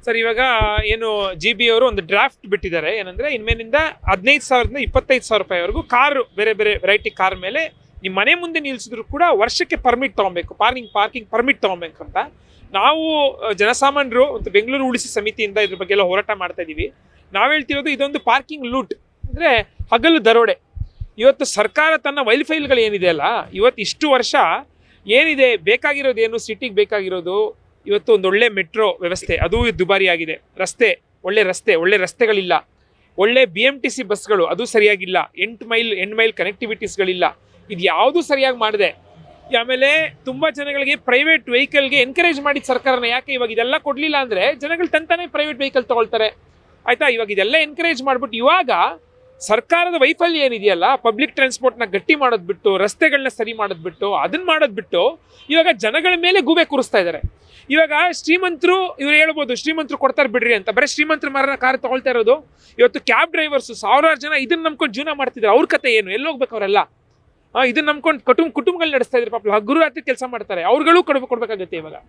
Sir ಇವಾಗ ಏನು GB ಅವರು ಒಂದು ಡ್ರಾಫ್ಟ್ ಬಿಟ್ಟಿದ್ದಾರೆ, ಏನಂದ್ರೆ ಇನ್ಮೇಲಿಂದ 15,000ದಿಂದ 25,000 ರೂಪಾಯಿವರೆಗೂ ಕಾರು, ಬೇರೆ ಬೇರೆ ವೆರೈಟಿ ಕಾರ್ ಮೇಲೆ ನಿಮ್ಮ ಮನೆ ಮುಂದೆ ನಿಲ್ಸಿದ್ರು ಕೂಡ ವರ್ಷಕ್ಕೆ ಪರ್ಮಿಟ್ ತೊಗೊಬೇಕು, ಪಾರ್ಕಿಂಗ್ ಪರ್ಮಿಟ್ ತೊಗೊಬೇಕಂತ. ನಾವು ಜನಸಾಮಾನ್ಯರು ಮತ್ತು ಬೆಂಗಳೂರು ಉಳಿಸಿ ಸಮಿತಿಯಿಂದ ಇದ್ರ ಬಗ್ಗೆ ಎಲ್ಲ ಹೋರಾಟ ಮಾಡ್ತಾ ಇದ್ದೀವಿ. ನಾವು ಹೇಳ್ತಿರೋದು ಇದೊಂದು ಪಾರ್ಕಿಂಗ್ ಲೂಟ್, ಅಂದರೆ ಹಗಲು ದರೋಡೆ. ಇವತ್ತು ಸರ್ಕಾರ ತನ್ನ ವೈಲ್ಫೈಲ್ಗಳು ಏನಿದೆ ಅಲ್ಲ, ಇವತ್ತು ಇಷ್ಟು ವರ್ಷ ಏನಿದೆ ಬೇಕಾಗಿರೋದೇನು, ಸಿಟಿಗೆ ಬೇಕಾಗಿರೋದು ಇವತ್ತು ಒಂದು ಒಳ್ಳೆ ಮೆಟ್ರೋ ವ್ಯವಸ್ಥೆ, ಅದು ದುಬಾರಿ ಆಗಿದೆ. ಒಳ್ಳೆ ರಸ್ತೆಗಳಿಲ್ಲ. ಒಳ್ಳೆ BMTC ಬಸ್ಗಳು ಅದು ಸರಿಯಾಗಿಲ್ಲ. 8 ಮೈಲ್ ಕನೆಕ್ಟಿವಿಟೀಸ್ಗಳಿಲ್ಲ. ಇದು ಯಾವುದೂ ಸರಿಯಾಗಿ ಮಾಡಿದೆ. ಆಮೇಲೆ ತುಂಬ ಜನಗಳಿಗೆ ಪ್ರೈವೇಟ್ ವೆಹಿಕಲ್ಗೆ ಎನ್ಕರೇಜ್ ಮಾಡಿದ ಸರ್ಕಾರನ. ಯಾಕೆ ಇವಾಗ ಇದೆಲ್ಲ ಕೊಡಲಿಲ್ಲ ಅಂದರೆ ಜನಗಳು ತಂತಾನೆ ಪ್ರೈವೇಟ್ ವೆಹಿಕಲ್ ತೊಗೊಳ್ತಾರೆ, ಆಯಿತಾ. ಇವಾಗ ಇದೆಲ್ಲ ಎನ್ಕರೇಜ್ ಮಾಡಿಬಿಟ್ಟು ಇವಾಗ ಸರ್ಕಾರದ ವೈಫಲ್ಯ ಏನಿದೆಯಲ್ಲ, ಪಬ್ಲಿಕ್ ಟ್ರಾನ್ಸ್ಪೋರ್ಟ್ನ ಗಟ್ಟಿ ಮಾಡೋದು ಬಿಟ್ಟು, ರಸ್ತೆಗಳನ್ನ ಸರಿ ಮಾಡೋದು ಬಿಟ್ಟು, ಅದನ್ನ ಮಾಡೋದು ಬಿಟ್ಟು ಇವಾಗ ಜನಗಳ ಮೇಲೆ ಗೂಬೆ ಕೂರಿಸ್ತಾ ಇದ್ದಾರೆ. ಇವಾಗ ಶ್ರೀಮಂತರು ಇವ್ರು ಹೇಳ್ಬೋದು ಶ್ರೀಮಂತರು ಕೊಡ್ತಾರೆ ಬಿಡ್ರಿ ಅಂತ, ಬರೀ ಶ್ರೀಮಂತರ ಮಾರನ ಕಾರ್ ತೊಗೊಳ್ತಾ ಇರೋದು. ಇವತ್ತು ಕ್ಯಾಬ್ ಡ್ರೈವರ್ಸು ಸಾವಿರಾರು ಜನ ಇದನ್ನ ನಂಬ್ಕೊಂಡು ಜೀವನ ಮಾಡ್ತಿದ್ದಾರೆ. ಅವ್ರ ಕತೆ ಏನು, ಎಲ್ಲೋಗ್ಬೇಕು ಅವರೆಲ್ಲ? ಇದನ್ನ ನಂಬ್ಕೊಂಡು ಕುಟುಂಬಗಳು ನಡೆಸ್ತಾ ಇದ್ದಾರೆ. ಪಾಪ ಹಗುರು ರಾತ್ರಿ ಕೆಲಸ ಮಾಡ್ತಾರೆ, ಅವ್ರುಗಳು ಕೊಡಬೇಕಾಗುತ್ತೆ ಇವಾಗ.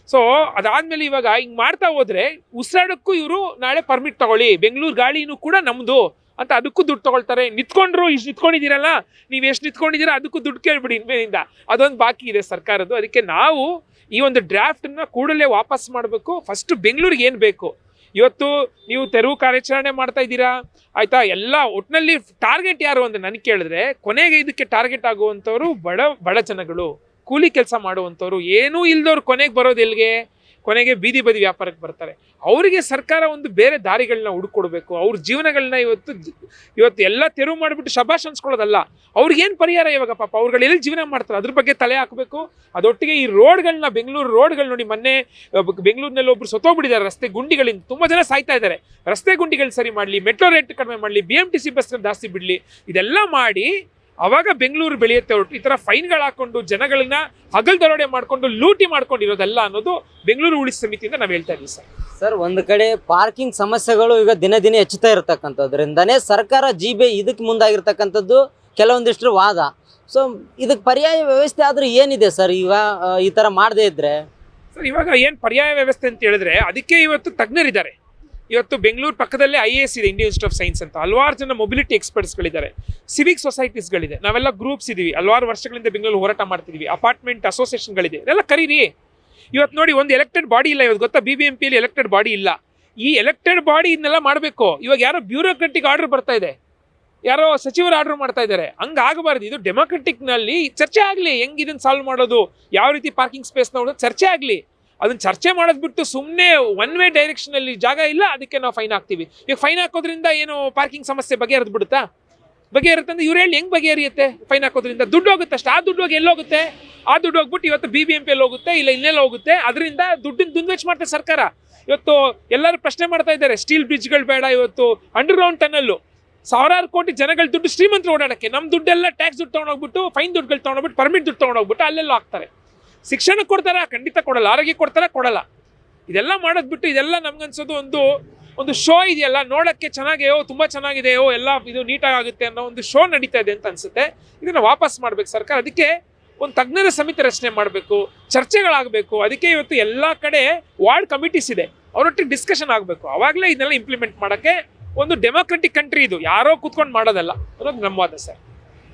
ಸೊ ಅದಾದ್ಮೇಲೆ ಇವಾಗ ಹಿಂಗೆ ಮಾಡ್ತಾ ಹೋದ್ರೆ ಉಸಿರಾಡಕ್ಕೂ ಇವರು ನಾಳೆ ಪರ್ಮಿಟ್ ತಗೊಳ್ಳಿ, ಬೆಂಗಳೂರು ಗಾಳಿನೂ ಕೂಡ ನಮ್ಮದು ಅಂತ ಅದಕ್ಕೂ ದುಡ್ಡು ತೊಗೊಳ್ತಾರೆ. ಇಷ್ಟು ನಿಂತ್ಕೊಂಡಿದ್ದೀರಲ್ಲ, ನೀವು ಎಷ್ಟು ನಿಂತ್ಕೊಂಡಿದ್ದೀರಾ ಅದಕ್ಕೂ ದುಡ್ಡು ಕೇಳ್ಬಿಡಿ ಇನ್ಮೇಲಿಂದ. ಅದೊಂದು ಬಾಕಿ ಇದೆ ಸರ್ಕಾರದ್ದು. ಅದಕ್ಕೆ ನಾವು ಈ ಒಂದು ಡ್ರಾಫ್ಟನ್ನ ಕೂಡಲೇ ವಾಪಸ್ ಮಾಡಬೇಕು. ಫಸ್ಟು ಬೆಂಗಳೂರಿಗೆ ಏನು ಬೇಕು, ಇವತ್ತು ನೀವು ತೆರವು ಕಾರ್ಯಾಚರಣೆ ಮಾಡ್ತಾ ಇದ್ದೀರಾ, ಆಯಿತಾ. ಎಲ್ಲ ಒಟ್ಟಿನಲ್ಲಿ ಟಾರ್ಗೆಟ್ ಯಾರು ಅಂತ ನನಗೆ ಕೇಳಿದ್ರೆ, ಕೊನೆಗೆ ಇದಕ್ಕೆ ಟಾರ್ಗೆಟ್ ಆಗುವಂಥವ್ರು ಬಡ ಜನಗಳು, ಕೂಲಿ ಕೆಲಸ ಮಾಡುವಂಥವ್ರು, ಏನೂ ಇಲ್ದವ್ರು ಕೊನೆಗೆ ಬರೋದು ಎಲ್ಲಿಗೆ? ಕೊನೆಗೆ ಬೀದಿ ಬದಿ ವ್ಯಾಪಾರಕ್ಕೆ ಬರ್ತಾರೆ. ಅವರಿಗೆ ಸರ್ಕಾರ ಒಂದು ಬೇರೆ ದಾರಿಗಳನ್ನ ಹುಡುಕೊಡ್ಬೇಕು. ಅವ್ರ ಜೀವನಗಳನ್ನ ಇವತ್ತು ಎಲ್ಲ ತೆರವು ಮಾಡಿಬಿಟ್ಟು ಶಬಾಷ್ ಅನ್ಸ್ಕೊಳ್ಳೋದಲ್ಲ. ಅವ್ರಿಗೇನು ಪರಿಹಾರ ಇವಾಗ? ಪಾಪ ಅವ್ರುಗಳು ಎಲ್ಲಿ ಜೀವನ ಮಾಡ್ತಾರೆ ಅದ್ರ ಬಗ್ಗೆ ತಲೆ ಹಾಕಬೇಕು. ಅದೊಟ್ಟಿಗೆ ಈ ರೋಡ್ಗಳನ್ನ, ಬೆಂಗಳೂರು ರೋಡ್ಗಳು ನೋಡಿ, ಮೊನ್ನೆ ಬೆಂಗಳೂರಿನಲ್ಲಿ ಒಬ್ರು ಸತ್ತೋಗ್ಬಿಟ್ಟಿದ್ದಾರೆ ರಸ್ತೆ ಗುಂಡಿಗಳಿಂದ. ತುಂಬ ಜನ ಸಾಯ್ತಾ ಇದ್ದಾರೆ. ರಸ್ತೆ ಗುಂಡಿಗಳು ಸರಿ ಮಾಡಲಿ, ಮೆಟ್ರೋ ರೇಟ್ ಕಡಿಮೆ ಮಾಡಲಿ, BMTC ಬಸ್ಗಳು ಜಾಸ್ತಿ ಬಿಡಲಿ, ಇದೆಲ್ಲ ಮಾಡಿ ಅವಾಗ ಬೆಂಗಳೂರು ಬೆಳೆಯುತ್ತೆ. ಹೊರಟು ಈ ಥರ ಫೈನ್ಗಳು ಹಾಕೊಂಡು ಜನಗಳನ್ನ ಹಗಲ್ ದರೋಡೆ ಮಾಡ್ಕೊಂಡು ಲೂಟಿ ಮಾಡ್ಕೊಂಡಿರೋದಲ್ಲ ಅನ್ನೋದು ಬೆಂಗಳೂರು ಉಳಿಸಿ ಸಮಿತಿಯಿಂದ ನಾವು ಹೇಳ್ತಾ ಇದ್ದೀವಿ ಸರ್. ಒಂದು ಕಡೆ ಪಾರ್ಕಿಂಗ್ ಸಮಸ್ಯೆಗಳು ಈಗ ದಿನ ಹೆಚ್ಚುತ್ತಾ ಇರತಕ್ಕಂಥದ್ರಿಂದನೇ ಸರ್ಕಾರ GB ಇದಕ್ಕೆ ಮುಂದಾಗಿರ್ತಕ್ಕಂಥದ್ದು ಕೆಲವೊಂದಿಷ್ಟು ವಾದ. ಸೊ ಇದಕ್ಕೆ ಪರ್ಯಾಯ ವ್ಯವಸ್ಥೆ ಆದರೂ ಏನಿದೆ ಸರ್ ಈಗ ಈ ಥರ ಮಾಡದೇ ಇದ್ರೆ? ಸರ್ ಇವಾಗ ಏನು ಪರ್ಯಾಯ ವ್ಯವಸ್ಥೆ ಅಂತ ಹೇಳಿದ್ರೆ, ಅದಕ್ಕೆ ಇವತ್ತು ತಜ್ಞರಿದ್ದಾರೆ. ಇವತ್ತು ಬೆಂಗಳೂರು ಪಕ್ಕದಲ್ಲೇ IAS ಇದೆ, ಇಂಡಿಯನ್ ಇನ್ಸ್ಟಿಟ್ಯೂಟ್ ಆಫ್ ಸೈನ್ಸ್ ಅಂತ. ಹಲವಾರು ಜನ ಮೊಬಿಲಿಟಿ ಎಕ್ಸ್ಪರ್ಟ್ಸ್ಗಳಿದ್ದಾರೆ, ಸಿವಿಕ್ ಸೊಸೈಟೀಸ್ಗಳಿದೆ, ನಾವೆಲ್ಲ ಗ್ರೂಪ್ಸ್ ಇದ್ದೀವಿ, ಹಲವಾರು ವರ್ಷಗಳಿಂದ ಬೆಂಗಳೂರು ಹೋರಾಟ ಮಾಡ್ತಿದ್ದೀವಿ, ಅಪಾರ್ಟ್ಮೆಂಟ್ ಅಸೋಸಿಯೇಷನ್ಗಳಿದೆ, ಎಲ್ಲ ಕರೀರಿ. ಇವತ್ತು ನೋಡಿ, ಒಂದು ಎಲೆಕ್ಟೆಡ್ ಬಾಡಿ ಇಲ್ಲ ಇವತ್ತು, ಗೊತ್ತಾ? BBMPಯಲ್ಲಿ ಎಲೆಕ್ಟೆಡ್ ಬಾಡಿ ಇಲ್ಲ. ಈ ಎಲೆಕ್ಟೆಡ್ ಬಾಡಿ ಇದನ್ನೆಲ್ಲ ಮಾಡಬೇಕು. ಇವಾಗ ಯಾರೋ ಬ್ಯೂರೋಕ್ರೆಟಿಕ್ ಆರ್ಡರ್ ಬರ್ತಾ ಇದೆ, ಯಾರೋ ಸಚಿವರು ಆರ್ಡರ್ ಮಾಡ್ತಾ ಇದ್ದಾರೆ. ಹಂಗಾಗಬಾರ್ದು. ಇದು ಡೆಮೋಕ್ರೆಟಿಕ್ನಲ್ಲಿ ಚರ್ಚೆ ಆಗಲಿ, ಹೆಂಗೆ ಇದನ್ನು ಸಾಲ್ವ್ ಮಾಡೋದು, ಯಾವ ರೀತಿ ಪಾರ್ಕಿಂಗ್ ಸ್ಪೇಸ್ ನೋಡೋದು ಚರ್ಚೆ ಆಗಲಿ. ಅದನ್ನ ಚರ್ಚೆ ಮಾಡೋದು ಬಿಟ್ಟು ಸುಮ್ಮನೆ ಒನ್ ವೇ ಡೈರೆಕ್ಷನಲ್ಲಿ ಜಾಗ ಇಲ್ಲ ಅದಕ್ಕೆ ನಾವು ಫೈನ್ ಹಾಕ್ತೀವಿ. ಈಗ ಫೈನ್ ಹಾಕೋದ್ರಿಂದ ಏನು ಪಾರ್ಕಿಂಗ್ ಸಮಸ್ಯೆ ಬಗೆಹರಿದು ಬಿಡುತ್ತಾ? ಬಗೆಹರುತ್ತಂದ್ರೆ ಇವ್ರು ಹೇಳಿ ಹೆಂಗೆ ಬಗೆಹರಿಯುತ್ತೆ? ಫೈನ್ ಹಾಕೋದ್ರಿಂದ ದುಡ್ಡು ಹೋಗುತ್ತೆ ಅಷ್ಟೇ. ಆ ದುಡ್ಡು ಹೋಗಿ ಎಲ್ಲೋಗುತ್ತೆ? ಆ ದುಡ್ಡು ಹೋಗ್ಬಿಟ್ಟು ಇವತ್ತು BBMPಯಲ್ಲಿ ಹೋಗುತ್ತೆ, ಇಲ್ಲ ಇನ್ನೆಲ್ಲ ಹೋಗುತ್ತೆ. ಅದರಿಂದ ದುಡ್ಡಿನ ದುಂದುವೆಚ್ಚ ಮಾಡ್ತಾರೆ ಸರ್ಕಾರ. ಇವತ್ತು ಎಲ್ಲರೂ ಪ್ರಶ್ನೆ ಮಾಡ್ತಾ ಇದ್ದಾರೆ, ಸ್ಟೀಲ್ ಬ್ರಿಡ್ಜ್ಗಳು ಬೇಡ, ಇವತ್ತು ಅಂಡರ್ಗ್ರೌಂಡ್ ಟನಲ್ಲು, ಸಾವಿರಾರು ಕೋಟಿ ಜನಗಳ ದುಡ್ಡು ಶ್ರೀಮಂತರು ಓಡಾಡಕ್ಕೆ, ನಮ್ಮ ದುಡ್ಡೆಲ್ಲ ಟ್ಯಾಕ್ಸ್ ದುಡ್ಡು ತೊಗೊಂಡೋಗ್ಬಿಟ್ಟು, ಫೈನ್ ದುಡ್ಡುಗಳು ತೊಗೊಂಡೋಗ್ಬಿಟ್ಟು, ಪರ್ಮಿಟ್ ದುಡ್ಡು ತೊಗೊಂಡೋಗ್ಬಿಟ್ಟು ಅಲ್ಲೆಲ್ಲ ಹಾಕ್ತಾರೆ. ಶಿಕ್ಷಣ ಕೊಡ್ತಾರಾ? ಖಂಡಿತ ಕೊಡಲ್ಲ. ಆರೋಗ್ಯ ಕೊಡ್ತಾರಾ? ಕೊಡಲ್ಲ. ಇದೆಲ್ಲ ಮಾಡೋದು ಬಿಟ್ಟು ಇದೆಲ್ಲ ನಮ್ಗನ್ಸೋದು ಒಂದು ಶೋ ಇದೆಯಲ್ಲ, ನೋಡೋಕ್ಕೆ ಚೆನ್ನಾಗಿ, ತುಂಬ ಚೆನ್ನಾಗಿದೆ, ಎಲ್ಲ ಇದು ನೀಟಾಗಿ ಆಗುತ್ತೆ ಅನ್ನೋ ಒಂದು ಶೋ ನಡೀತಾ ಇದೆ ಅಂತ ಅನ್ಸುತ್ತೆ. ಇದನ್ನು ವಾಪಸ್ ಮಾಡ್ಬೇಕು ಸರ್ಕಾರ. ಅದಕ್ಕೆ ಒಂದು ತಜ್ಞರ ಸಮಿತಿ ರಚನೆ ಮಾಡಬೇಕು, ಚರ್ಚೆಗಳಾಗಬೇಕು. ಅದಕ್ಕೆ ಇವತ್ತು ಎಲ್ಲ ಕಡೆ ವಾರ್ಡ್ ಕಮಿಟೀಸ್ ಇದೆ, ಅವರೊಟ್ಟಿಗೆ ಡಿಸ್ಕಷನ್ ಆಗಬೇಕು. ಆವಾಗಲೇ ಇದನ್ನೆಲ್ಲ ಇಂಪ್ಲಿಮೆಂಟ್ ಮಾಡೋಕ್ಕೆ ಒಂದು ಡೆಮೋಕ್ರೆಟಿಕ್ ಕಂಟ್ರಿ ಇದು, ಯಾರೋ ಕೂತ್ಕೊಂಡು ಮಾಡೋದಲ್ಲ ಅನ್ನೋದು ನಮ್ಮ ವಾದ ಸರ್.